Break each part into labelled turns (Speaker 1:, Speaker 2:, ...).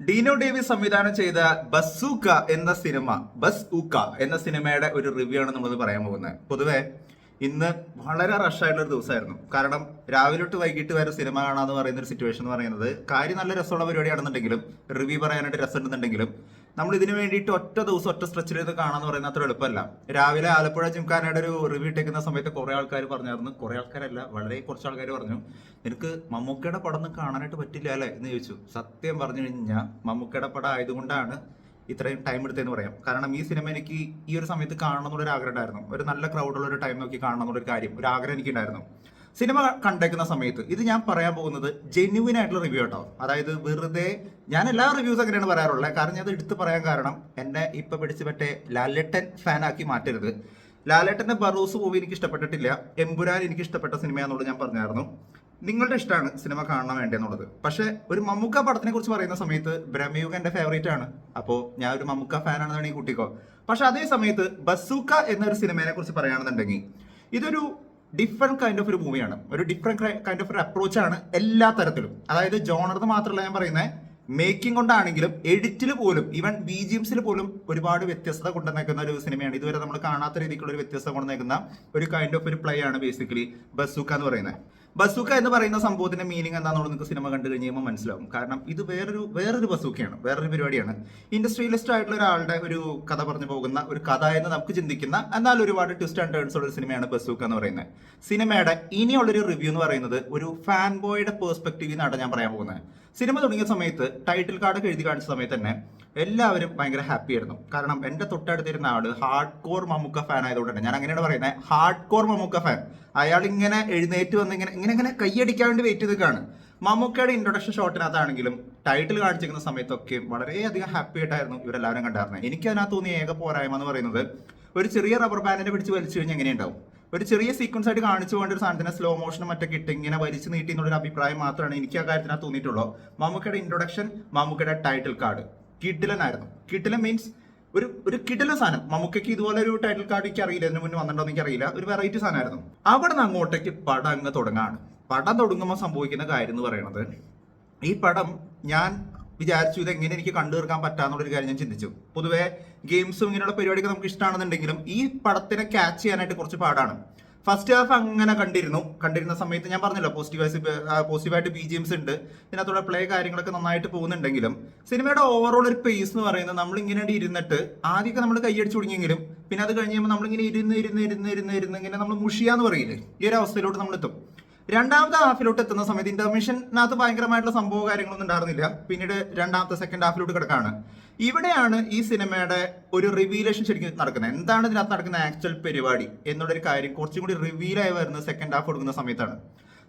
Speaker 1: Dino Davis സംവിധാനം ചെയ്ത bazooka എന്ന സിനിമ എന്ന സിനിമയുടെ ഒരു റിവ്യൂ ആണ് നമ്മൾ പറയാൻ പോകുന്നത്. പൊതുവെ ഇന്ന് വളരെ റഷായിട്ടുള്ള ഒരു ദിവസമായിരുന്നു. കാരണം രാവിലെ തൊട്ട് വൈകിട്ട് വരെ സിനിമ കാണാന്ന് പറയുന്ന ഒരു സിറ്റുവേഷൻ എന്ന് പറയുന്നത് കാര്യം നല്ല രസമുള്ള പരിപാടിയാണെന്നുണ്ടെങ്കിലും റിവ്യൂ പറയാനായിട്ട് രസം ഉണ്ടെന്നുണ്ടെങ്കിലും നമ്മൾ ഇതിന് വേണ്ടിയിട്ട് ഒറ്റ ദിവസം ഒറ്റ സ്ട്രെച്ചിൽ ഇത് കാണാന്ന് പറയുന്ന അത്ര എളുപ്പമല്ല. രാവിലെ ആലപ്പുഴ ജിംഖാനയുടെ ഒരു റിവ്യൂ ഇട്ടേക്കുന്ന സമയത്ത് കുറെ ആൾക്കാർ പറഞ്ഞായിരുന്നു, കുറെ ആൾക്കാരല്ല വളരെ കുറച്ച് ആൾക്കാർ പറഞ്ഞു, നിനക്ക് മമ്മൂക്കയുടെ പടം ഒന്നും കാണാനായിട്ട് പറ്റില്ല അല്ലേ എന്ന് ചോദിച്ചു. സത്യം പറഞ്ഞു കഴിഞ്ഞാൽ മമ്മൂക്കയുടെ പടം ആയതുകൊണ്ടാണ് ഇത്രയും ടൈം എടുത്തതെന്ന് പറയാം. കാരണം ഈ സിനിമ എനിക്ക് ഈ ഒരു സമയത്ത് കാണണം എന്നുള്ളൊരു ആഗ്രഹം ഉണ്ടായിരുന്നു. ഒരു നല്ല ക്രൗഡുള്ള ഒരു ടൈം നോക്കി കാണണം എന്നുള്ളൊരു കാര്യം, ഒരു ആഗ്രഹം എനിക്കുണ്ടായിരുന്നു. സിനിമ കണ്ടേക്കുന്ന സമയത്ത് ഇത് ഞാൻ പറയാൻ പോകുന്നത് ജെന്യുവിൻ ആയിട്ടുള്ള റിവ്യൂ കേട്ടോ. അതായത് വെറുതെ ഞാൻ എല്ലാ റിവ്യൂസ് അങ്ങനെയാണ് പറയാറുള്ളത്. കാരണം ഞാൻ അത് എടുത്ത് പറയാൻ കാരണം എന്നെ ഇപ്പൊ പിടിച്ച് മറ്റേ ലാലേട്ടൻ ഫാനാക്കി മാറ്റരുത്. ലാലേട്ടന്റെ ബറൂസ് മൂവി എനിക്ക് ഇഷ്ടപ്പെട്ടിട്ടില്ല, എമ്പുരാൻ എനിക്ക് ഇഷ്ടപ്പെട്ട സിനിമയാണെന്നുള്ളത് ഞാൻ പറഞ്ഞായിരുന്നു. നിങ്ങളുടെ ഇഷ്ടമാണ് സിനിമ കാണണം വേണ്ടെന്നുള്ളത്. പക്ഷെ ഒരു മമ്മൂക്ക പടത്തിനെ കുറിച്ച് പറയുന്ന സമയത്ത് ബ്രഹ്മയുഗ എന്റെ ഫേവറേറ്റ് ആണ്. അപ്പോൾ ഞാൻ ഒരു മമ്മൂക്ക ഫാനാണെന്നാണ് ഈ കൂട്ടിക്കോ. പക്ഷെ അതേ സമയത്ത് ബസൂക്ക എന്നൊരു സിനിമയെ കുറിച്ച് പറയുകയാണെന്നുണ്ടെങ്കിൽ ഇതൊരു ഡിഫറെന്റ് കൈൻഡ് ഓഫ് ഒരു മൂവിയാണ്. ഒരു ഡിഫറെന്റ് കൈൻഡ് ഓഫ് ഒരു അപ്രോച്ചാണ് എല്ലാ തരത്തിലും. അതായത് ജോണർന്ന് മാത്രമല്ല ഞാൻ പറയുന്നത്, മേക്കിംഗ് കൊണ്ടാണെങ്കിലും എഡിറ്റിൽ പോലും ഈവൻ BGMസിൽ പോലും ഒരുപാട് വ്യത്യസ്തത കൊണ്ടുവന്നേക്കുന്ന ഒരു സിനിമയാണ്. ഇതുവരെ നമ്മൾ കാണാത്ത രീതിക്കുള്ള ഒരു വ്യത്യസ്തത കൊണ്ടുവന്നേക്കുന്ന ഒരു കൈൻഡ് ഓഫ് ഒരു പ്ലേ ആണ് ബേസിക്കലി ബസൂക്ക എന്ന് പറയുന്നത്. ബസൂക്ക എന്ന് പറയുന്ന സംഭവത്തിന്റെ മീനിങ് എന്താണെന്നുള്ളത് നിങ്ങൾക്ക് സിനിമ കണ്ടു കഴിയുമ്പോൾ മനസ്സിലാവും. കാരണം ഇത് വേറൊരു ബസൂക്കയാണ്, വേറൊരു പരിപാടിയാണ്. ഇൻഡസ്ട്രിയലിസ്റ്റ് ആയിട്ടുള്ള ഒരാളുടെ ഒരു കഥ പറഞ്ഞു പോകുന്ന ഒരു കഥ എന്ന് നമുക്ക് ചിന്തിക്കുന്ന, എന്നാൽ ഒരുപാട് ട്വിസ്റ്റ് ആൻഡ് ടേൺസ് ഉള്ള ഒരു സിനിമയാണ് ബസൂക്ക എന്ന് പറയുന്നത്. സിനിമയുടെ ഇനിയുള്ളൊരു റിവ്യൂ എന്ന് പറയുന്നത് ഒരു ഫാൻ ബോയുടെ പേഴ്സ്പെക്റ്റീവിൽ നിന്നാണ് ഞാൻ പറയാൻ പോകുന്നത്. സിനിമ തുടങ്ങിയ സമയത്ത് ടൈറ്റിൽ കാർഡൊക്കെ എഴുതി കാണിച്ച സമയത്ത് തന്നെ എല്ലാവരും ഭയങ്കര ഹാപ്പി ആയിരുന്നു. കാരണം എന്റെ തൊട്ടടുത്തിരുന്ന ആള് ഹാർഡ് കോർ മമ്മൂക്ക ഫാൻ ആയതുകൊണ്ട് തന്നെ ഞാൻ അങ്ങനെയാണ് പറയുന്നത്, ഹാർഡ് കോർ മമ്മൂക്ക ഫാൻ. അയാൾ ഇങ്ങനെ എഴുന്നേറ്റ് വന്ന് ഇങ്ങനെ കൈയടിക്കാൻ വേണ്ടി വെയിറ്റ് ചെയ്തിട്ടാണ്. മമ്മൂക്കയുടെ ഇൻട്രൊഡക്ഷൻ ഷോട്ടിനകത്താണെങ്കിലും ടൈറ്റിൽ കാണിച്ചിരിക്കുന്ന സമയത്തൊക്കെ വളരെയധികം ഹാപ്പി ആയിട്ടായിരുന്നു ഇവരെല്ലാവരും കണ്ടായിരുന്നത്. എനിക്ക് അതിനകത്ത് തോന്നിയ ഏക പോരായ്മ എന്ന് പറയുന്നത്, ഒരു ചെറിയ റബ്ബർ ബാൻഡിനെ പിടിച്ച് വലിച്ചു കഴിഞ്ഞാൽ എങ്ങനെയുണ്ടാവും. ഒരു ചെറിയ സീക്വൻസ് ആയിട്ട് കാണിച്ചു പോകേണ്ട ഒരു സാധനത്തിന് സ്ലോ മോഷനും മറ്റൊക്കെ ഇട്ട് ഇങ്ങനെ വലിച്ചു നീട്ടി എന്നുള്ളൊരു അഭിപ്രായം മാത്രമാണ് എനിക്ക് ആ കാര്യത്തിനകത്ത് തോന്നിയിട്ടുള്ളൂ. മമ്മൂക്കയുടെ ഇൻട്രൊഡക്ഷൻ, മമ്മൂക്കയുടെ ടൈറ്റിൽ കാർഡ് കിഡിലനായിരുന്നു. കിഡിലൻ മീൻസ് ഒരു കിഡിലൻ സാധനം. മമ്മൂക്കയ്ക്ക് ഇതുപോലെ ഒരു ടൈറ്റിൽ കാർഡ് എനിക്ക് അറിയില്ല, ഇതിന് മുന്നേ വന്നിട്ടുണ്ടോ എനിക്ക് അറിയില്ല. ഒരു വെറൈറ്റി സാധനമായിരുന്നു. അവിടെ നിന്ന് അങ്ങോട്ടേക്ക് പടം അങ്ങ് തുടങ്ങാണ്. പടം തുടങ്ങുമ്പോൾ സംഭവിക്കുന്ന കാര്യം എന്ന് പറയുന്നത്, ഈ പടം ഞാൻ വിചാരിച്ചു ഇത് എങ്ങനെ എനിക്ക് കണ്ടു തീർക്കാൻ പറ്റാന്നുള്ളൊരു കാര്യം ഞാൻ ചിന്തിച്ചു. പൊതുവെ ഗെയിംസും ഇങ്ങനെയുള്ള പരിപാടിയൊക്കെ നമുക്ക് ഇഷ്ടമാണെന്നുണ്ടെങ്കിലും ഈ പടത്തിനെ ക്യാച്ച് ചെയ്യാനായിട്ട് കുറച്ച് പാടാണ്. ഫസ്റ്റ് ഹാഫ് അങ്ങനെ കണ്ടിരുന്ന സമയത്ത് ഞാൻ പറഞ്ഞല്ലോ പോസിറ്റീവായിട്ട് BGMs ഉണ്ട്, ഇതിനകത്തുള്ള പ്ലേ കാര്യങ്ങളൊക്കെ നന്നായിട്ട് പോകുന്നുണ്ടെങ്കിലും സിനിമയുടെ ഓവറോൾ ഒരു പേസ് എന്ന് പറയുന്നത്, നമ്മൾ ഇങ്ങനെ ഇരുന്നിട്ട് ആദ്യമൊക്കെ നമ്മൾ കൈയടിച്ചു തുടങ്ങിയെങ്കിലും പിന്നെ അത് കഴിഞ്ഞപ്പോൾ നമ്മളിങ്ങനെ ഇരുന്ന് ഇങ്ങനെ നമ്മൾ മുഷിയാന്ന് പറയില്ലേ, ഈ ഒരു അവസ്ഥയിലോട്ട് നമ്മൾ എത്തും. രണ്ടാമത്തെ ഹാഫിലോട്ട് എത്തുന്ന സമയത്ത് ഇന്റർമിഷനകത്ത് ഭയങ്കരമായിട്ടുള്ള സംഭവ കാര്യങ്ങളൊന്നും ഉണ്ടായിരുന്നില്ല. പിന്നീട് സെക്കൻഡ് ഹാഫിലോട്ട് കിടക്കാണ്. ഇവിടെയാണ് ഈ സിനിമയുടെ ഒരു റിവീലേഷൻ ശരിക്കും നടക്കുന്നത്. എന്താണ് ഇതിനകത്ത് നടക്കുന്ന ആക്ച്വൽ പരിപാടി എന്നുള്ളൊരു കാര്യം കുറച്ചും കൂടി റിവീലായി വരുന്നത് സെക്കൻഡ് ഹാഫ് കൊടുക്കുന്ന സമയത്താണ്.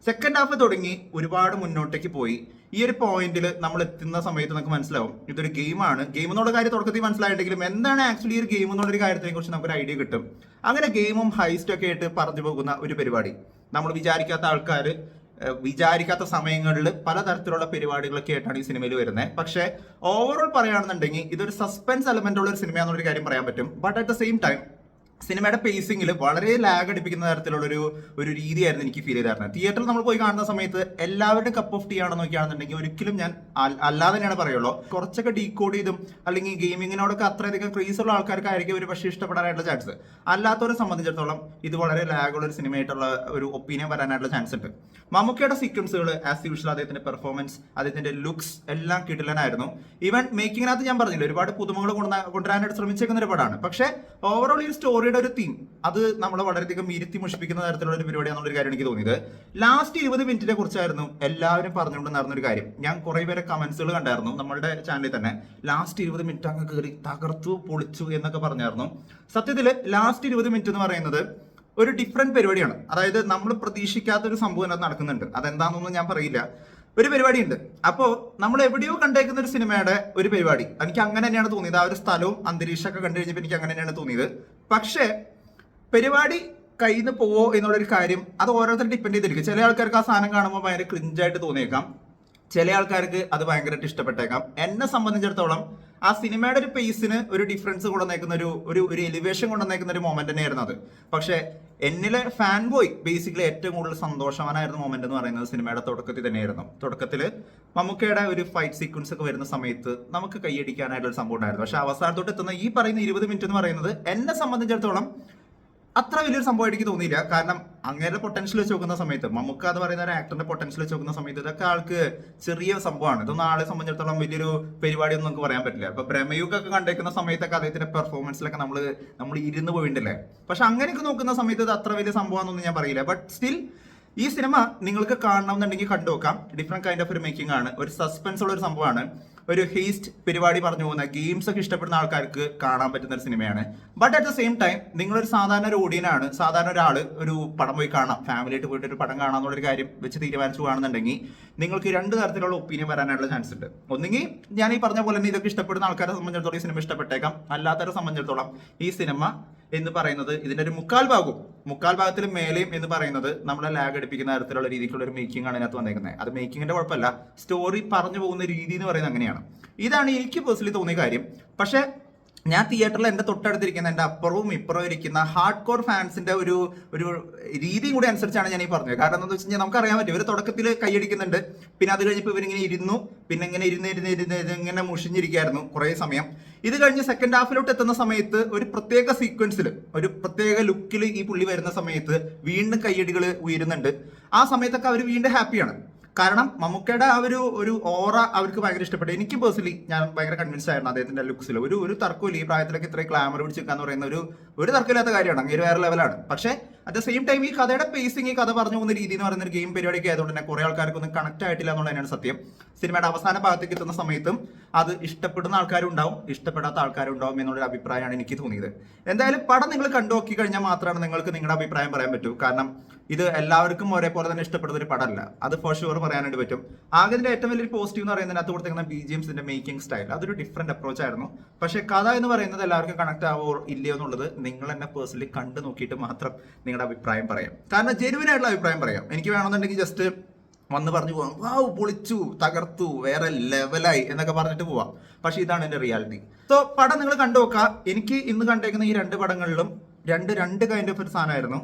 Speaker 1: സെക്കൻഡ് ഹാഫ് തുടങ്ങി ഒരുപാട് മുന്നോട്ടേക്ക് പോയി ഈ ഒരു പോയിന്റിൽ നമ്മൾ എത്തുന്ന സമയത്ത് നമുക്ക് മനസ്സിലാവും ഇതൊരു ഗെയിമാണ്. ഗെയിം എന്നുള്ള കാര്യം തുടക്കത്തിൽ മനസ്സിലായിട്ടെങ്കിലും എന്താണ് ആക്ച്വലി ഒരു ഗെയിം എന്നുള്ളൊരു കാര്യത്തിനെ കുറിച്ച് നമുക്കൊരു ഐഡിയ കിട്ടും. അങ്ങനെ ഗെയിമും ഹൈസ്റ്റും ഒക്കെ ആയിട്ട് പറഞ്ഞു പോകുന്ന ഒരു പരിപാടി. നമ്മൾ വിചാരിക്കാത്ത ആൾക്കാർ വിചാരിക്കാത്ത സമയങ്ങളിൽ പലതരത്തിലുള്ള പരിപാടികളൊക്കെ ആയിട്ടാണ് ഈ സിനിമയിൽ വരുന്നത്. പക്ഷേ ഓവറോൾ പറയുകയാണെന്നുണ്ടെങ്കിൽ ഇതൊരു സസ്പെൻസ് എലമെന്റ് ഉള്ള ഒരു സിനിമയാണെന്നൊരു കാര്യം പറയാൻ പറ്റും. But at the same time സിനിമയുടെ പേസിംഗിൽ വളരെ ലാഗ് അടിപ്പിക്കുന്ന തരത്തിലുള്ള ഒരു രീതിയായിരുന്നു എനിക്ക് ഫീൽ ചെയ്തായിരുന്നത്. തിയേറ്ററിൽ നമ്മൾ പോയി കാണുന്ന സമയത്ത് എല്ലാവരുടെയും കപ്പ് ഓഫ് ടീ ആണെന്ന് നോക്കിയാണെന്നുണ്ടെങ്കിൽ ഒരിക്കലും ഞാൻ അല്ലാതെ തന്നെയാണ് പറയുള്ളൂ. കുറച്ചൊക്കെ ഡീകോഡ് ചെയ്തും അല്ലെങ്കിൽ ഗെയിമിങ്ങിനോടൊക്കെ അത്രയധികം ക്രേസ് ഉള്ള ആൾക്കാർക്കായിരിക്കും ഒരു പക്ഷേ ഇഷ്ടപ്പെടാനായിട്ടുള്ള ചാൻസ്. അല്ലാത്തവരെ സംബന്ധിച്ചിടത്തോളം ഇത് വളരെ ലാഗുള്ള ഒരു സിനിമയായിട്ടുള്ള ഒരു ഒപ്പീനിയൻ വരാനായിട്ടുള്ള ചാൻസ് ഉണ്ട്. മമ്മൂക്കയുടെ സീക്വൻസുകൾ ആസ് യൂഷ്വൽ, അദ്ദേഹത്തിന്റെ പെർഫോമൻസ്, അദ്ദേഹത്തിന്റെ ലുക്സ് എല്ലാം കിടിലനായിരുന്നു. ഈവൻ മേക്കിങ്ങിനകത്ത് ഞാൻ പറഞ്ഞില്ല, ഒരുപാട് പുതുമകൾ കൊണ്ടുവരാനായിട്ട് ശ്രമിച്ചേക്കുന്ന ഒരു പടമാണ്. പക്ഷേ ഓവറോൾ ഈ സ്റ്റോറി ഒരു തീം അത് നമ്മളെ വളരെയധികം ഇരുത്തി മുഷിപ്പിക്കുന്ന തരത്തിലുള്ള ഒരു പരിപാടിയാണെന്നൊരു കാര്യം എനിക്ക് തോന്നിയത്. ലാസ്റ്റ് 20 മിനിറ്റിനെ കുറിച്ചായിരുന്നു എല്ലാവരും പറഞ്ഞുകൊണ്ട് നടന്നൊരു കാര്യം. ഞാൻ കുറെ പേരെ കമന്റ്സുകൾ കണ്ടായിരുന്നു നമ്മളുടെ ചാനലിൽ തന്നെ. ലാസ്റ്റ് 20 മിനിറ്റ് അങ്ങ് കയറി തകർത്തു പൊളിച്ചു എന്നൊക്കെ പറഞ്ഞായിരുന്നു. സത്യത്തിൽ ലാസ്റ്റ് 20 മിനിറ്റ് എന്ന് പറയുന്നത് ഒരു ഡിഫറെന്റ് പരിപാടിയാണ്. അതായത് നമ്മൾ പ്രതീക്ഷിക്കാത്ത ഒരു സംഭവം അതിനകത്ത് നടക്കുന്നുണ്ട്. അതെന്താണെന്നൊന്നും ഞാൻ പറയില്ല. ഒരു പരിപാടി ഉണ്ട്. അപ്പോൾ നമ്മൾ എവിടെയോ കണ്ടേക്കുന്ന ഒരു സിനിമയുടെ ഒരു പരിപാടി എനിക്ക് അങ്ങനെ തന്നെയാണ് തോന്നിയത്. ആ ഒരു സ്ഥലവും അന്തരീക്ഷമൊക്കെ കണ്ടു കഴിഞ്ഞപ്പോൾ എനിക്ക് അങ്ങനെ തന്നെയാണ് തോന്നിയത്. പക്ഷേ പരിപാടി കയ്യിൽ നിന്ന് പോവോ എന്നുള്ളൊരു കാര്യം അത് ഓരോരുത്തർ ഡിപ്പെൻഡ് ചെയ്തിരിക്കും. ചില ആൾക്കാർക്ക് ആ സാധനം കാണുമ്പോൾ ഭയങ്കര ക്രിഞ്ചായിട്ട് തോന്നിയേക്കാം, ചില ആൾക്കാർക്ക് അത് ഭയങ്കരമായിട്ട് ഇഷ്ടപ്പെട്ടേക്കാം. എന്നെ സംബന്ധിച്ചിടത്തോളം ആ സിനിമയുടെ ഒരു പേസിന് ഒരു ഡിഫറൻസ് കൊണ്ടുവന്നേക്കുന്ന ഒരു എലിവേഷൻ കൊണ്ടുവന്നേക്കുന്ന ഒരു മൊമെന്റ് തന്നെയായിരുന്നു അത്. പക്ഷെ എന്നിലെ ഫാൻ ബോയ് ബേസിക്കലി ഏറ്റവും കൂടുതൽ സന്തോഷവാനായിരുന്ന മൊമെന്റ് എന്ന് പറയുന്നത് സിനിമയുടെ തുടക്കത്തിൽ തന്നെയായിരുന്നു. തുടക്കത്തിൽ മമ്മൂക്കയുടെ ഒരു ഫൈറ്റ് സീക്വൻസ് ഒക്കെ വരുന്ന സമയത്ത് നമുക്ക് കൈയടിക്കാനായിട്ടുള്ള ഒരു സംഭവം ഉണ്ടായിരുന്നു. പക്ഷെ അവസാനത്തോട്ട് എത്തുന്ന ഈ പറയുന്ന 20 മിനിറ്റ് എന്ന് പറയുന്നത് എന്നെ സംബന്ധിച്ചിടത്തോളം അത്ര വലിയൊരു സംഭവം എനിക്ക് തോന്നിയില്ല. കാരണം അങ്ങേരുടെ പൊട്ടൻഷ്യൽ വെച്ച് നോക്കുന്ന സമയത്ത്, മമ്മൂക്ക എന്ന് പറയുന്ന ഒരു ആക്ടറിന്റെ പൊട്ടൻഷ്യൽ വെച്ച് നോക്കുന്ന സമയത്ത് ഇതൊക്കെ ആൾക്ക് ചെറിയ സംഭവമാണ്. ഇതൊന്നും ആളെ സംബന്ധിച്ചിടത്തോളം വലിയൊരു പരിപാടിയൊന്നും നമുക്ക് പറയാൻ പറ്റില്ല. അപ്പൊ ബ്രഹ്മയുഗൊക്കെ കണ്ടേക്കുന്ന സമയത്തൊക്കെ അദ്ദേഹത്തിന്റെ പെർഫോമൻസിലൊക്കെ നമ്മൾ ഇരുന്ന് പോയിട്ടില്ലേ. പക്ഷെ അങ്ങനെയൊക്കെ നോക്കുന്ന സമയത്ത് ഇത് അത്ര വലിയ സംഭവമാണെന്നൊന്നും ഞാൻ പറയില്ല. ബട്ട് സ്റ്റിൽ ഈ സിനിമ നിങ്ങൾക്ക് കാണണമെന്നുണ്ടെങ്കിൽ കണ്ടു നോക്കാം. ഡിഫറെന്റ് കൈൻഡ് ഓഫ് ഒരു മേക്കിംഗ് ആണ്, ഒരു സസ്പെൻസ് ഉള്ള ഒരു സംഭവമാണ്, ഒരു ഹേസ്റ്റ് പരിപാടി പറഞ്ഞു പോകുന്ന ഗെയിംസ് ഒക്കെ ഇഷ്ടപ്പെടുന്ന ആൾക്കാർക്ക് കാണാൻ പറ്റുന്ന ഒരു സിനിമയാണ്. But at the same time നിങ്ങളൊരു സാധാരണ ഒരു ഓഡിയനാണ്, സാധാരണ ഒരാൾ ഒരു പടം പോയി കാണാം, ഫാമിലി ആയിട്ട് പോയിട്ട് ഒരു പടം കാണാമെന്നുള്ളൊരു കാര്യം വെച്ച് തീരുമാനിച്ചു കാണുന്നുണ്ടെങ്കിൽ നിങ്ങൾക്ക് രണ്ട് തരത്തിലുള്ള ഒപ്പീനിയൻ വരാനായിട്ടുള്ള ചാൻസ് ഉണ്ട്. ഒന്നുകിൽ ഞാൻ ഈ പറഞ്ഞ പോലെ തന്നെ ഇതൊക്കെ ഇഷ്ടപ്പെടുന്ന ആൾക്കാരെ സംബന്ധിച്ചിടത്തോളം ഈ സിനിമ ഇഷ്ടപ്പെട്ടേക്കാം. അല്ലാത്തവരെ സംബന്ധിച്ചിടത്തോളം ഈ സിനിമ എന്ന് പറയുന്നത് ഇതിന്റെ ഒരു മുക്കാൽ ഭാഗത്തിൽ മേലെയും എന്ന് പറയുന്നത് നമ്മളെ ലാഗ് അടിപ്പിക്കുന്ന തരത്തിലുള്ള രീതിക്കുള്ള ഒരു മേക്കിംഗ് ആണ് ഇതിനകത്ത് വന്നേക്കുന്നത്. അത് മേക്കിങ്ങിന്റെ കുഴപ്പമല്ല, സ്റ്റോറി പറഞ്ഞു പോകുന്ന രീതി എന്ന് പറയുന്നത് അങ്ങനെയാണ്. ഇതാണ് എനിക്ക് പേഴ്സണലി തോന്നിയ കാര്യം. പക്ഷെ ഞാൻ തിയേറ്ററിൽ എന്റെ തൊട്ടടുത്തിരിക്കുന്ന എന്റെ അപ്പുറവും ഇപ്പുറവും ഇരിക്കുന്ന ഹാർഡ് കോർ ഫാൻസിന്റെ ഒരു രീതിയും കൂടി അനുസരിച്ചാണ് ഞാൻ ഈ പറഞ്ഞത്. കാരണം എന്താണെന്ന് വെച്ച് കഴിഞ്ഞാൽ നമുക്കറിയാൻ പറ്റും, ഇവർ തുടക്കത്തിൽ കൈയടിക്കുന്നുണ്ട്, പിന്നെ അത് കഴിഞ്ഞപ്പോൾ ഇവരിങ്ങനെ ഇരുന്നു, പിന്നെ ഇങ്ങനെ ഇങ്ങനെ മുഷിഞ്ഞിരിക്കുകയായിരുന്നു കുറേ സമയം. ഇത് കഴിഞ്ഞ് സെക്കൻഡ് ഹാഫിലോട്ട് എത്തുന്ന സമയത്ത് ഒരു പ്രത്യേക സീക്വൻസിൽ, ഒരു പ്രത്യേക ലുക്കിൽ ഈ പുള്ളി വരുന്ന സമയത്ത് വീണ്ടും കയ്യടികൾ ഉയരുന്നുണ്ട്. ആ സമയത്തൊക്കെ അവർ വീണ്ടും ഹാപ്പിയാണ്. കാരണം മമ്മൂക്കയുടെ ആ ഒരു ഓറ അവർക്ക് ഭയങ്കര ഇഷ്ടപ്പെട്ടു. എനിക്ക് പേഴ്സണലി ഞാൻ ഭയങ്കര കൺവിൻസ് ആയിരുന്നു അദ്ദേഹത്തിന്റെ ലുക്സിൽ. ഒരു തർക്കമില്ല, ഈ പ്രായത്തിലൊക്കെ ഇത്രയും ഗ്ലാമർ പിടിച്ചെടുക്കാന്ന് പറയുന്ന ഒരു തർക്കമില്ലാത്ത കാര്യമാണ്, അങ്ങനെ വേറെ ലെവലാണ്. പക്ഷേ അറ്റ് ദ സെയിം ടൈം ഈ കഥയുടെ പേസിങ്, ഈ കഥ പറഞ്ഞു പോകുന്ന രീതി എന്ന് പറയുന്ന ഒരു ഗെയിം പരിപാടിയൊക്കെ ആയതുകൊണ്ട് തന്നെ കുറെ ആൾക്കാർക്കൊന്നും കണക്ട് ആയിട്ടില്ല എന്നുള്ളതാണ് സത്യം. സിനിമയുടെ അവസാന ഭാഗത്തേക്ക് എത്തുന്ന സമയത്തും അത് ഇഷ്ടപ്പെടുന്ന ആൾക്കാരുണ്ടാവും, ഇഷ്ടപ്പെടാത്ത ആൾക്കാരുണ്ടാവും എന്നുള്ളൊരു അഭിപ്രായമാണ് എനിക്ക് തോന്നിയത്. എന്തായാലും പടം നിങ്ങൾ കണ്ടു നോക്കി കഴിഞ്ഞാൽ മാത്രമാണ് നിങ്ങൾക്ക് നിങ്ങളുടെ അഭിപ്രായം പറയാൻ പറ്റൂ. കാരണം ഇത് എല്ലാവർക്കും ഒരേപോലെ തന്നെ ഇഷ്ടപ്പെടുന്ന ഒരു പടമല്ല, അത് ഫോർ ഷുവർ പറയാനായിട്ട് പറ്റും. ആകെ ഇതിന്റെ ഏറ്റവും വലിയൊരു പോസിറ്റീവ് എന്ന് പറയുന്നത് അതിനകത്ത് കൊടുത്തിരിക്കുന്ന BGMസിന്റെ മേക്കിംഗ് സ്റ്റൈൽ, അതൊരു ഡിഫറെന്റ് അപ്രോച്ച് ആയിരുന്നു. പക്ഷെ കഥ എന്ന് പറയുന്നത് എല്ലാവർക്കും കണക്ട് ആവോ ഇല്ലയോ എന്നുള്ളത് നിങ്ങൾ എന്നെ പേഴ്സണലി കണ്ടു നോക്കിയിട്ട് മാത്രം നിങ്ങളുടെ അഭിപ്രായം പറയാം. കാരണം ജെനുവിൻ ആയിട്ടുള്ള അഭിപ്രായം പറയാം. എനിക്ക് വേണമെന്നുണ്ടെങ്കിൽ ജസ്റ്റ് വന്ന് പറഞ്ഞു പോവാം, വാവ് പൊളിച്ചു, തകർത്തു, വേറെ ലെവലായി എന്നൊക്കെ പറഞ്ഞിട്ട് പോവാം. പക്ഷെ ഇതാണ് എന്റെ റിയാലിറ്റി. സോ പടം നിങ്ങൾ കണ്ടു നോക്കുക. എനിക്ക് ഇന്ന് കണ്ടേക്കുന്ന ഈ രണ്ട് പടങ്ങളിലും രണ്ട് കൈൻഡ് ഓഫ് ഒരു സാധനമായിരുന്നു.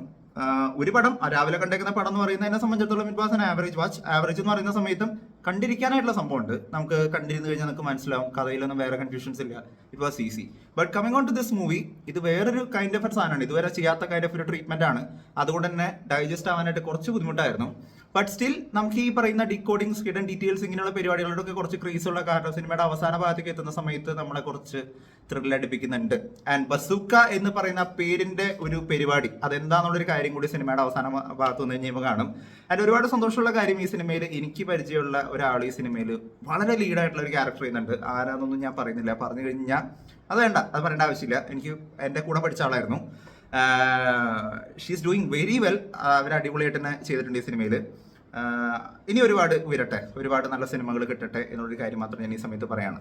Speaker 1: ഒരു പടം രാവിലെ കണ്ടേക്കുന്ന പടം എന്ന് പറയുന്നത് എന്നെ സംബന്ധിച്ചിടത്തോളം it was an average watch. Average എന്ന് പറയുന്ന സമയത്തും കണ്ടിരിക്കാനായിട്ടുള്ള സംഭവമുണ്ട്. നമുക്ക് കണ്ടിരുന്നു കഴിഞ്ഞാൽ നമുക്ക് മനസ്സിലാവും, കഥയിലൊന്നും വേറെ കൺഫ്യൂഷൻസ് ഇല്ല. It was easy. But coming on to this movie, ഇത് വേറൊരു കൈൻഡ് ഓഫ് ഒരു സാധനമാണ്, ഇതുവരെ ചെയ്യാത്ത കൈൻഡ് ഓഫ് ഒരു ട്രീറ്റ്മെന്റ് ആണ്. അതുകൊണ്ട് തന്നെ ഡൈജസ്റ്റ് ആവാനായിട്ട് കുറച്ച് ബുദ്ധിമുട്ടായിരുന്നു. ബട്ട് സ്റ്റിൽ നമുക്ക് ഈ പറയുന്ന ഡീകോഡിംഗ്, ഹിഡൻ ഡീറ്റെയിൽസ്, ഇങ്ങനെയുള്ള പരിപാടികളോടൊക്കെ കുറച്ച് ക്രീസ് ഉള്ള കാരണം സിനിമയുടെ അവസാന ഭാഗത്തേക്ക് എത്തുന്ന സമയത്ത് നമ്മളെ കുറച്ച് ത്രില്ല് അടുപ്പിക്കുന്നുണ്ട്. ആൻഡ് ബസൂക്ക എന്ന് പറയുന്ന പേരിന്റെ ഒരു പരിപാടി അതെന്താന്നുള്ളൊരു കാര്യം കൂടി സിനിമയുടെ അവസാന ഭാഗത്ത് വന്നു കഴിഞ്ഞാൽ കാണും. ആൻഡ് ഒരുപാട് സന്തോഷമുള്ള കാര്യം, ഈ സിനിമയിൽ എനിക്ക് പരിചയമുള്ള ഒരാൾ ഈ സിനിമയിൽ വളരെ ലീഡായിട്ടുള്ള ഒരു ക്യാരക്ടർ ചെയ്യുന്നുണ്ട്. ആരാന്നൊന്നും ഞാൻ പറയുന്നില്ല, പറഞ്ഞു കഴിഞ്ഞാൽ അത് വേണ്ട, അത് പറയേണ്ട ആവശ്യമില്ല. എനിക്ക് എൻ്റെ കൂടെ പഠിച്ച ആളായിരുന്നു. She's doing very well. അവർ അടിപൊളിയായിട്ട് തന്നെ ചെയ്തിട്ടുണ്ട് ഈ സിനിമയിൽ. ഇനി ഒരുപാട് ഉയരട്ടെ, ഒരുപാട് നല്ല സിനിമകൾ കിട്ടട്ടെ എന്നുള്ളൊരു കാര്യം മാത്രം ഞാൻ ഈ സമയത്ത് പറയാണ്.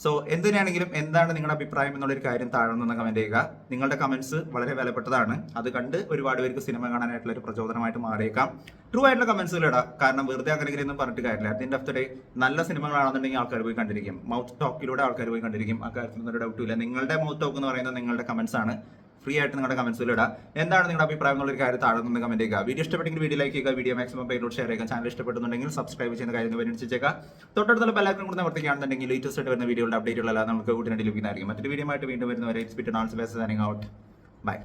Speaker 1: സോ എന്തിനാണെങ്കിലും എന്താണ് നിങ്ങളുടെ അഭിപ്രായം എന്നുള്ളൊരു കാര്യം താഴെ നിന്ന് കമന്റ് ചെയ്യുക. നിങ്ങളുടെ കമന്റ്സ് വളരെ വിലപ്പെട്ടതാണ്. അത് കണ്ട് ഒരുപാട് പേർക്ക് സിനിമ കാണാനായിട്ടുള്ള ഒരു പ്രചോദനമായിട്ട് മാറിയേക്കാം. ട്രൂ ആയിട്ടുള്ള കമന്റ്സുകൾ ഇടാം. കാരണം വെറുതെ അങ്ങനെ ഒന്നും പറഞ്ഞിട്ട് കാര്യമില്ല. At the end of the day നല്ല സിനിമകളാണെന്നുണ്ടെങ്കിൽ ആൾക്കാർ പോയി കണ്ടിരിക്കും. മൗത്ത് ടോക്കിലൂടെ ആൾക്കാർ പോയി കണ്ടിരിക്കും. ആ കാര്യത്തിൽ ഒരു ഡൗട്ടും ഇല്ല. നിങ്ങളുടെ മൗത്ത് ടോക്ക് എന്ന് പറയുന്നത് നിങ്ങളുടെ കമന്റ്സ് ആണ്. ഫ്രീ ആയിട്ട് നിങ്ങളുടെ കമന്റ്സിൽ ഇടാം. എന്താണ് നിങ്ങളുടെ അഭിപ്രായം എന്നുള്ള ഒരു കാര്യം താഴെ നിന്ന് കമന്റ് ചെയ്യുക. വീഡിയോ ഇഷ്ടപ്പെട്ടെങ്കിൽ വീഡിയോ ലൈക്ക് ചെയ്യുക, വീഡിയോ മാക്സിമം പേരിലോട്ട് ഷെയർ ചെയ്യുക. ചാനൽ ഇഷ്ടപ്പെടുന്നുണ്ടെങ്കിൽ സബ്സ്ക്രൈബ് ചെയ്യുന്ന കാര്യങ്ങൾ പരിഗണിച്ചേക്കുക. തൊട്ടടുത്തുള്ള ബെല്ലൈക്കൺ കൂടെ നിവർത്തിക്കുകയാണെന്നുണ്ടെങ്കിൽ ലേറ്റസ്റ്റ് ആയിട്ട് വരുന്ന വീഡിയോയുടെ അപ്ഡേറ്റുകളെല്ലാം നമുക്ക് ഉടനടി ലഭിക്കുന്നതായിരിക്കും. മറ്റൊരു വീഡിയോ ആയിട്ട് വീണ്ടും വരുന്നവരെ it's been also signing out. By.